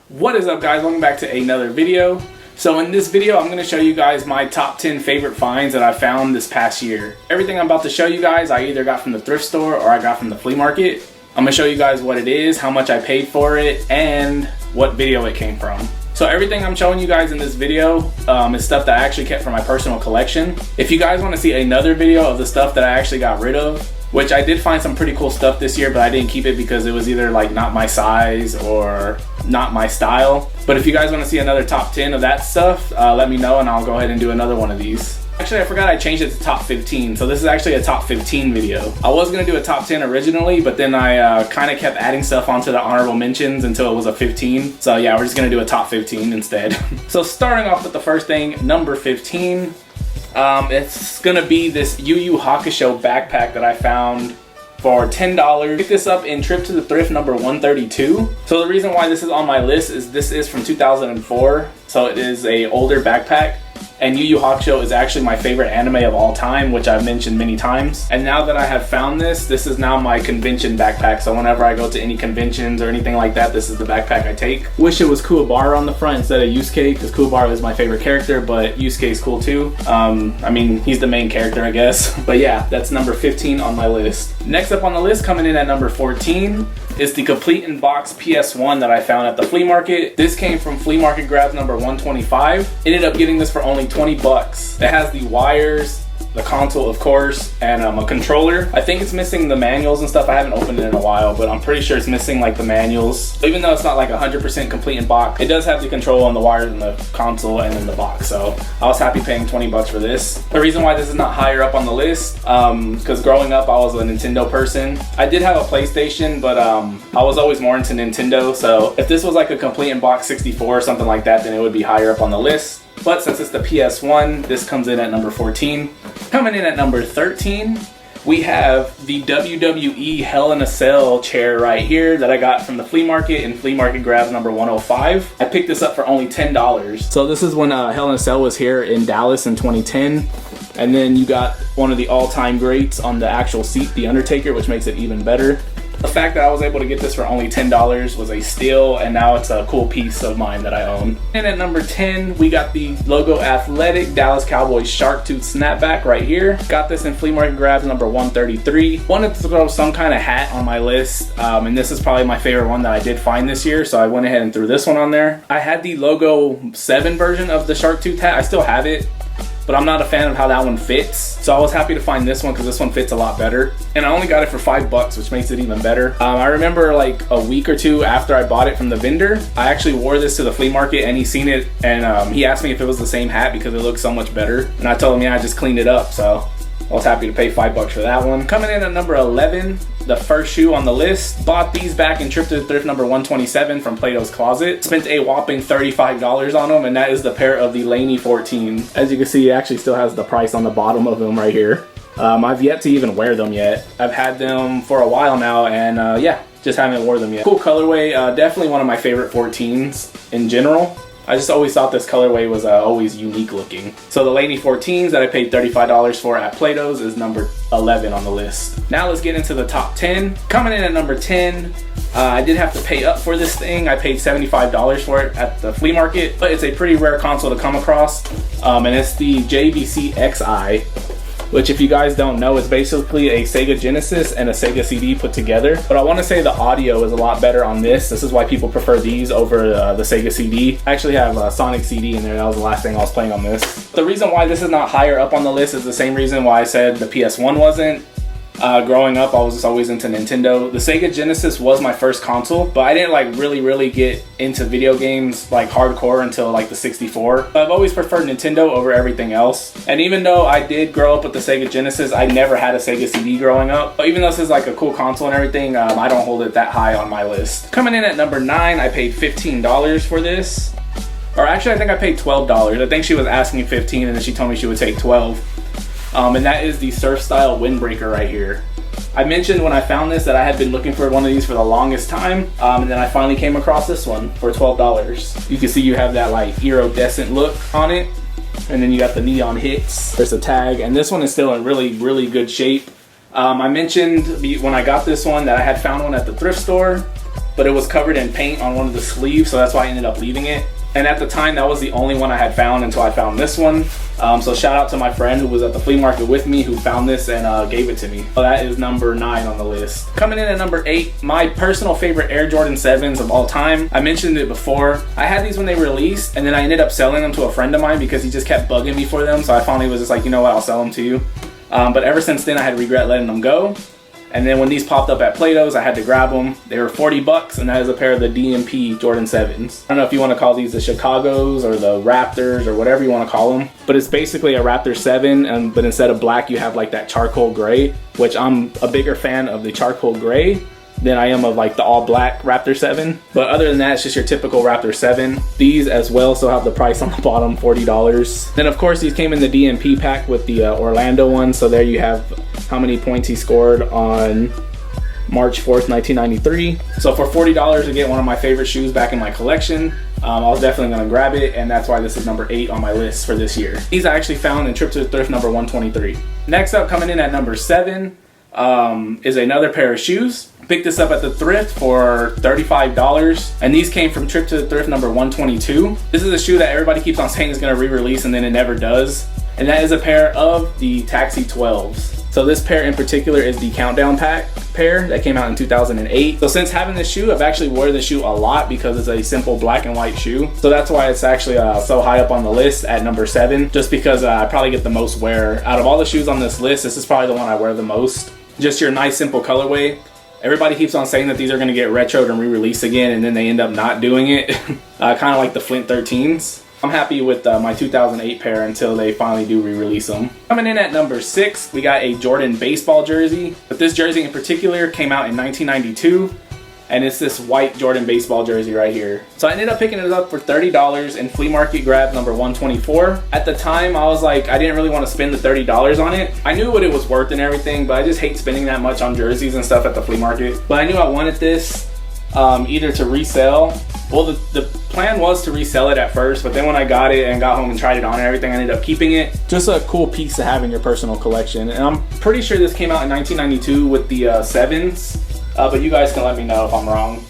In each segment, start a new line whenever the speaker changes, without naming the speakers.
What is up, guys? Welcome back to another video. So in this video, I'm going to show you guys my top 10 favorite finds that I found this past year. Everything I'm about to show you guys, I either got from the thrift store or I got from the flea market. I'm going to show you guys what it is, how much I paid for it, and what video it came from. So everything I'm showing you guys in this video is stuff that I actually kept for my personal collection. If you guys want to see another video of the stuff that I actually got rid of, which I did find some pretty cool stuff this year, but I didn't keep it because it was either like not my size or not my style. But if you guys want to see another top 10 of that stuff, let me know and I'll go ahead and do another one of these. Actually, I forgot I changed it to top 15, so this is actually a top 15 video. I was going to do a top 10 originally, but then I kind of kept adding stuff onto the honorable mentions until it was a 15. So yeah, we're just going to do a top 15 instead. So starting off with the first thing, number 15. It's gonna be this Yu Yu Hakusho backpack that I found for $10. Picked this up in Trip to the Thrift number 132. So the reason why this is on my list is this is from 2004, so it is a older backpack. And Yu Yu Hakusho is actually my favorite anime of all time, which I've mentioned many times. And now that I have found this, this is now my convention backpack. So whenever I go to any conventions or anything like that, this is the backpack I take. Wish it was Kuwabara on the front instead of Yusuke, because Kuwabara is my favorite character, but Yusuke is cool too. I mean, he's the main character, I guess. But yeah, that's number 15 on my list. Next up on the list, coming in at number 14, is the complete in box PS1 that I found at the flea market. This came from flea market grabs number 125. Ended up getting this for only 20 bucks. It has the wires, the console of course, and a controller. I think it's missing the manuals and stuff. I haven't opened it in a while, but I'm pretty sure it's missing like the manuals. Even though it's not like 100% complete in box, it does have the control on the wires and the console and in the box. So I was happy paying 20 bucks for this. The reason why this is not higher up on the list, because growing up I was a Nintendo person. I did have a PlayStation, but I was always more into Nintendo. So if this was like a complete in box 64 or something like that, then it would be higher up on the list. But since it's the PS1, this comes in at number 14. Coming in at number 13, we have the WWE Hell in a Cell chair right here that I got from the flea market in flea market grabs number 105. I picked this up for only $10. So this is when Hell in a Cell was here in Dallas in 2010. And then you got one of the all-time greats on the actual seat, The Undertaker, which makes it even better. The fact that I was able to get this for only $10 was a steal, and now it's a cool piece of mine that I own. And at number 10, we got the Logo Athletic Dallas Cowboys Shark Tooth Snapback right here. Got this in flea market grabs number 133. Wanted to throw some kind of hat on my list, and this is probably my favorite one that I did find this year, so I went ahead and threw this one on there. I had the Logo 7 version of the Shark Tooth hat. I still have it, but I'm not a fan of how that one fits. So I was happy to find this one because this one fits a lot better. And I only got it for $5, which makes it even better. I remember like a week or two after I bought it from the vendor, I actually wore this to the flea market and he seen it and he asked me if it was the same hat because it looked so much better. And I told him, yeah, I just cleaned it up. So I was happy to pay $5 for that one. Coming in at number 11, the first shoe on the list. Bought these back in Trip to the Thrift number 127 from Plato's Closet. Spent a whopping $35 on them, and that is the pair of the Laney 14. As you can see, it actually still has the price on the bottom of them right here. I've yet to even wear them yet. I've had them for a while now, and yeah, just haven't worn them yet. Cool colorway, definitely one of my favorite 14s in general. I just always thought this colorway was always unique looking. So the Laney 14s that I paid $35 for at Plato's is number 11 on the list. Now let's get into the top 10. Coming in at number 10, I did have to pay up for this thing. I paid $75 for it at the flea market, but it's a pretty rare console to come across. And it's the JVC XI, which if you guys don't know, is basically a Sega Genesis and a Sega CD put together. But I want to say the audio is a lot better on this. This is why people prefer these over the Sega CD. I actually have a Sonic CD in there. That was the last thing I was playing on this. The reason why this is not higher up on the list is the same reason why I said the PS1 wasn't. Growing up, I was just always into Nintendo. The Sega Genesis was my first console, but I didn't like really get into video games like hardcore until like the 64. I've always preferred Nintendo over everything else. And even though I did grow up with the Sega Genesis, I never had a Sega CD growing up. But even though this is like a cool console and everything, I don't hold it that high on my list. Coming in at number 9, I paid $15 for this. Or actually, I think I paid $12. I think she was asking $15 and then she told me she would take $12. And that is the Surf Style Windbreaker right here. I mentioned when I found this that I had been looking for one of these for the longest time, and then I finally came across this one for $12. You can see you have that like iridescent look on it, and then you got the neon hits. There's a tag, and this one is still in really good shape. I mentioned when I got this one that I had found one at the thrift store, but it was covered in paint on one of the sleeves, so that's why I ended up leaving it. And at the time, that was the only one I had found until I found this one. So shout out to my friend who was at the flea market with me who found this and gave it to me. So that is number 9 on the list. Coming in at number 8, my personal favorite Air Jordan 7s of all time. I mentioned it before. I had these when they released, and then I ended up selling them to a friend of mine because he just kept bugging me for them. So I finally was just like, you know what, I'll sell them to you. But ever since then, I had regret letting them go. And then when these popped up at Plato's, I had to grab them. They were 40 bucks, and that is a pair of the DMP Jordan 7s. I don't know if you want to call these the Chicagos or the Raptors or whatever you want to call them, but it's basically a Raptor 7, but instead of black, you have like that charcoal gray, which I'm a bigger fan of the charcoal gray than I am of like the all black Raptor 7. But other than that, it's just your typical Raptor 7. These as well still have the price on the bottom, $40. Then of course these came in the DMP pack with the Orlando one. So there you have how many points he scored on March 4th, 1993. So for $40 to get one of my favorite shoes back in my collection, I was definitely gonna grab it, and that's why this is number 8 on my list for this year. These I actually found in Trip to the Thrift number 123. Next up, coming in at number 7, is another pair of shoes. Picked this up at the Thrift for $35, and these came from Trip to the Thrift number 122. This is a shoe that everybody keeps on saying is going to re-release, and then it never does, and that is a pair of the Taxi 12s. So this pair in particular is the Countdown pack pair that came out in 2008. So since having this shoe, I've actually worn this shoe a lot because it's a simple black and white shoe. So that's why it's actually so high up on the list at number 7, just because I probably get the most wear. Out of all the shoes on this list, this is probably the one I wear the most. Just your nice simple colorway. Everybody keeps on saying that these are going to get retroed and re-released again, and then they end up not doing it. Kind of like the Flint 13s. I'm happy with my 2008 pair until they finally do re-release them. Coming in at number 6, we got a Jordan baseball jersey. But this jersey in particular came out in 1992. And it's this white Jordan baseball jersey right here. So I ended up picking it up for $30 in flea market grab number 124. At the time, I was like, I didn't really want to spend the $30 on it. I knew what it was worth and everything, but I just hate spending that much on jerseys and stuff at the flea market. But I knew I wanted this either to resell. Well, the plan was to resell it at first, but then when I got it and got home and tried it on and everything, I ended up keeping it. Just a cool piece to have in your personal collection. And I'm pretty sure this came out in 1992 with the 7s. But you guys can let me know if I'm wrong.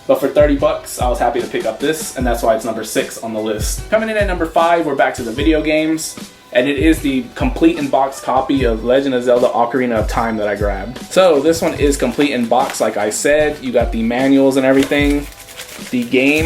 But for 30 bucks, I was happy to pick up this, and that's why it's number 6 on the list. Coming in at number 5, we're back to the video games, and it is the complete in box copy of Legend of Zelda Ocarina of Time that I grabbed. So this one is complete in box, like I said. You got the manuals and everything. The game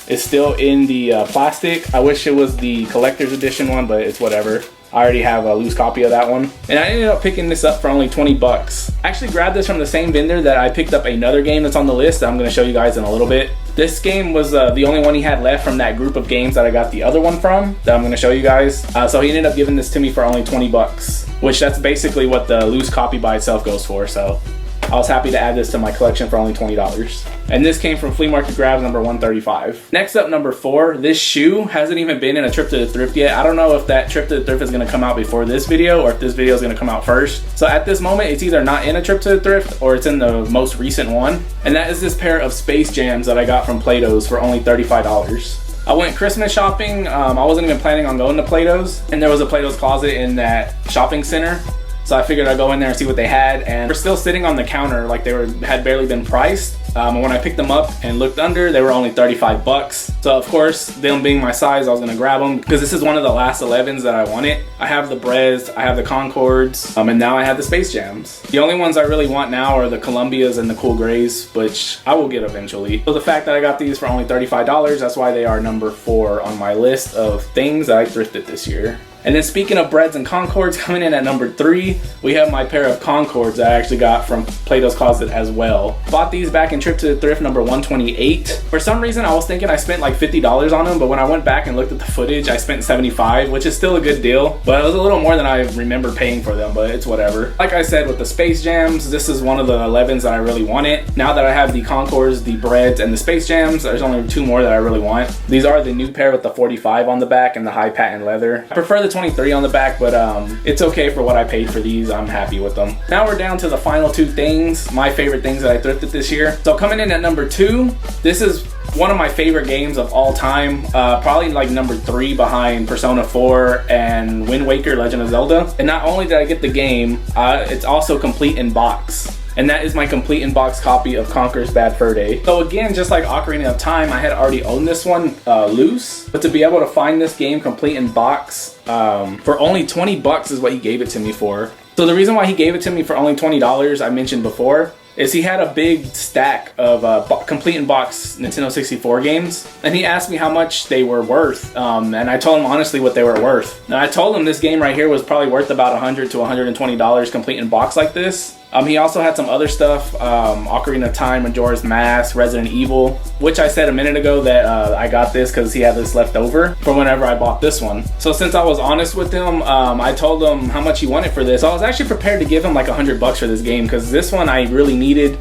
is still in the plastic. I wish it was the collector's edition one, but it's whatever. I already have a loose copy of that one. And I ended up picking this up for only 20 bucks. I actually grabbed this from the same vendor that I picked up another game that's on the list that I'm going to show you guys in a little bit. This game was the only one he had left from that group of games that I got the other one from that I'm going to show you guys. So he ended up giving this to me for only 20 bucks, which that's basically what the loose copy by itself goes for. So I was happy to add this to my collection for only $20. And this came from Flea Market Grabs number 135. Next up, number 4, this shoe hasn't even been in a Trip to the Thrift yet. I don't know if that Trip to the Thrift is going to come out before this video or if this video is going to come out first. So at this moment, it's either not in a Trip to the Thrift or it's in the most recent one. And that is this pair of Space Jams that I got from Plato's for only $35. I went Christmas shopping. I wasn't even planning on going to Plato's, and there was a Plato's closet in that shopping center. So I figured I'd go in there and see what they had, and we're still sitting on the counter like had barely been priced. And when I picked them up and looked under, they were only 35 bucks. So of course, them being my size, I was gonna grab them because this is one of the last 11s that I wanted. I have the Brez, I have the Concords, and now I have the Space Jams. The only ones I really want now are the Columbias and the Cool Grays, which I will get eventually. So the fact that I got these for only $35, that's why they are number 4 on my list of things that I thrifted this year. And then speaking of Breds and Concords, coming in at number 3, we have my pair of Concords that I actually got from Plato's Closet as well. Bought these back in Trip to the Thrift number 128. For some reason, I was thinking I spent like $50 on them, but when I went back and looked at the footage, I spent $75, which is still a good deal, but it was a little more than I remember paying for them, but it's whatever. Like I said, with the Space Jams, this is one of the 11s that I really wanted. Now that I have the Concords, the Breds, and the Space Jams, there's only 2 more that I really want. These are the new pair with the 45 on the back and the high patent leather. I prefer the 23 on the back, but it's okay for what I paid for these. I'm happy with them. Now we're down to the final 2 things, my favorite things that I thrifted this year. So coming in at number 2, this is one of my favorite games of all time, probably like number 3 behind Persona 4 and Wind Waker Legend of Zelda. And not only did I get the game, it's also complete in box. and that is my complete in-box copy of Conker's Bad Fur Day. So again, just like Ocarina of Time, I had already owned this one loose, but to be able to find this game complete in box for only 20 bucks is what he gave it to me for. So the reason why he gave it to me for only $20, I mentioned before, is he had a big stack of complete in box Nintendo 64 games, and he asked me how much they were worth, and I told him honestly what they were worth. Now I told him this game right here was probably worth about $100 to $120 complete in box like this. He also had some other stuff, Ocarina of Time, Majora's Mask, Resident Evil, which I said a minute ago that I got this because he had this left over from whenever I bought this one. So since I was honest with him, I told him how much he wanted for this. I was actually prepared to give him like $100 for this game because this one I really needed.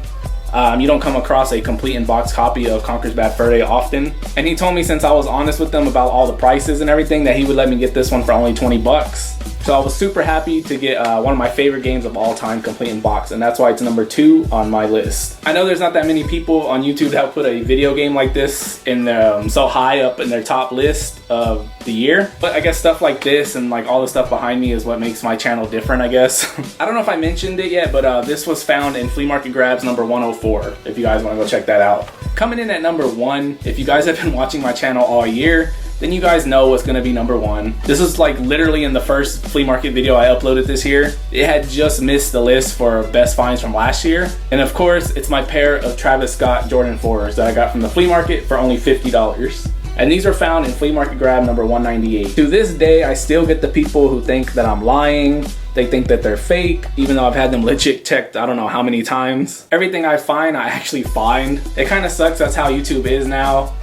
You don't come across a complete in-box copy of Conker's Bad Fur Day often. And he told me since I was honest with him about all the prices and everything that he would let me get this one for only 20 bucks. So I was super happy to get one of my favorite games of all time complete in box, and that's why it's number 2 on my list. I know there's not that many people on YouTube that put a video game like this in so high up in their top list of the year, but I guess stuff like this and like all the stuff behind me is what makes my channel different, I guess. I don't know if I mentioned it yet, but this was found in Flea Market Grabs number 104, if you guys want to go check that out. Coming in at number 1, if you guys have been watching my channel all year, then you guys know what's gonna be number 1. This is like literally in the first flea market video I uploaded this year. It had just missed the list for best finds from last year. And of course, it's my pair of Travis Scott Jordan 4s that I got from the flea market for only $50. And these are found in Flea Market Grab number 198. To this day, I still get the people who think that I'm lying. They think that they're fake, even though I've had them legit checked I don't know how many times. Everything I find, I actually find. It kind of sucks, that's how YouTube is now.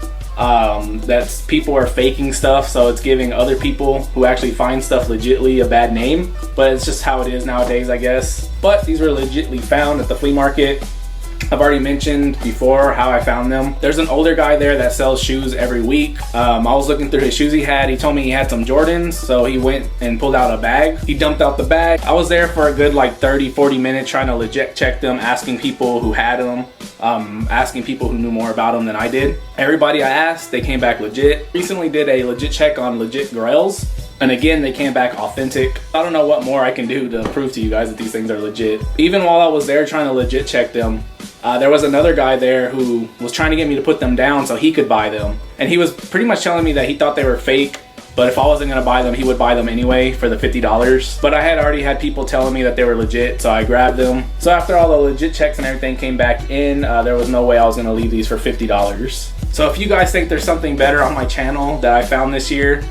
That's people are faking stuff, so it's giving other people who actually find stuff legitly a bad name, but it's just how it is nowadays, I guess. But these were legitly found at the flea market. I've already mentioned before how I found them. There's an older guy there that sells shoes every week. I was looking through his shoes he had. He told me he had some Jordans, so he went and pulled out a bag. He dumped out the bag. I was there for a good like 30-40 minutes trying to legit check them, asking people who had them, asking people who knew more about them than I did. Everybody I asked, they came back legit. Recently did a legit check on legit grails, and again, they came back authentic. I don't know what more I can do to prove to you guys that these things are legit. Even while I was there trying to legit check them, there was another guy there who was trying to get me to put them down so he could buy them. And he was pretty much telling me that he thought they were fake, but if I wasn't gonna buy them, he would buy them anyway for the $50. But I had already had people telling me that they were legit, so I grabbed them. So after all the legit checks and everything came back in, there was no way I was gonna leave these for $50. So if you guys think there's something better on my channel that I found this year,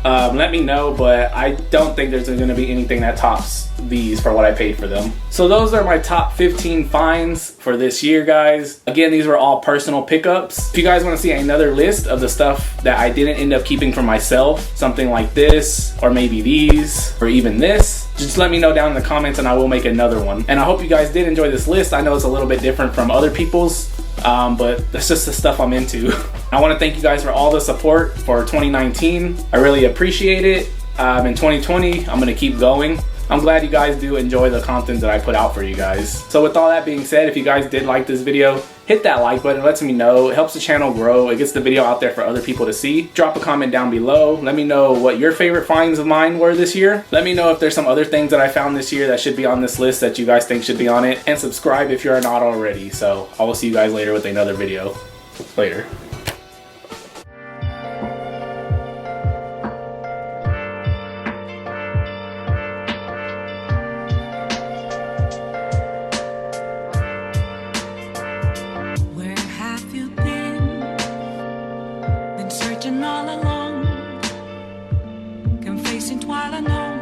let me know, but I don't think there's gonna be anything that tops these for what I paid for them. So those are my top 15 finds for this year, guys. Again, these were all personal pickups. If you guys want to see another list of the stuff that I didn't end up keeping for myself, something like this, or maybe these, or even this, just let me know down in the comments and I will make another one. And I hope you guys did enjoy this list. I know it's a little bit different from other people's, but that's just the stuff I'm into. I want to thank you guys for all the support for 2019. I really appreciate it. In 2020, I'm going to keep going. I'm glad you guys do enjoy the content that I put out for you guys. So with all that being said, if you guys did like this video, hit that like button. It lets me know. It helps the channel grow. It gets the video out there for other people to see. Drop a comment down below. Let me know what your favorite finds of mine were this year. Let me know if there's some other things that I found this year that should be on this list that you guys think should be on it. And subscribe if you're not already. So I will see you guys later with another video. Later.
All alone, confessing while I know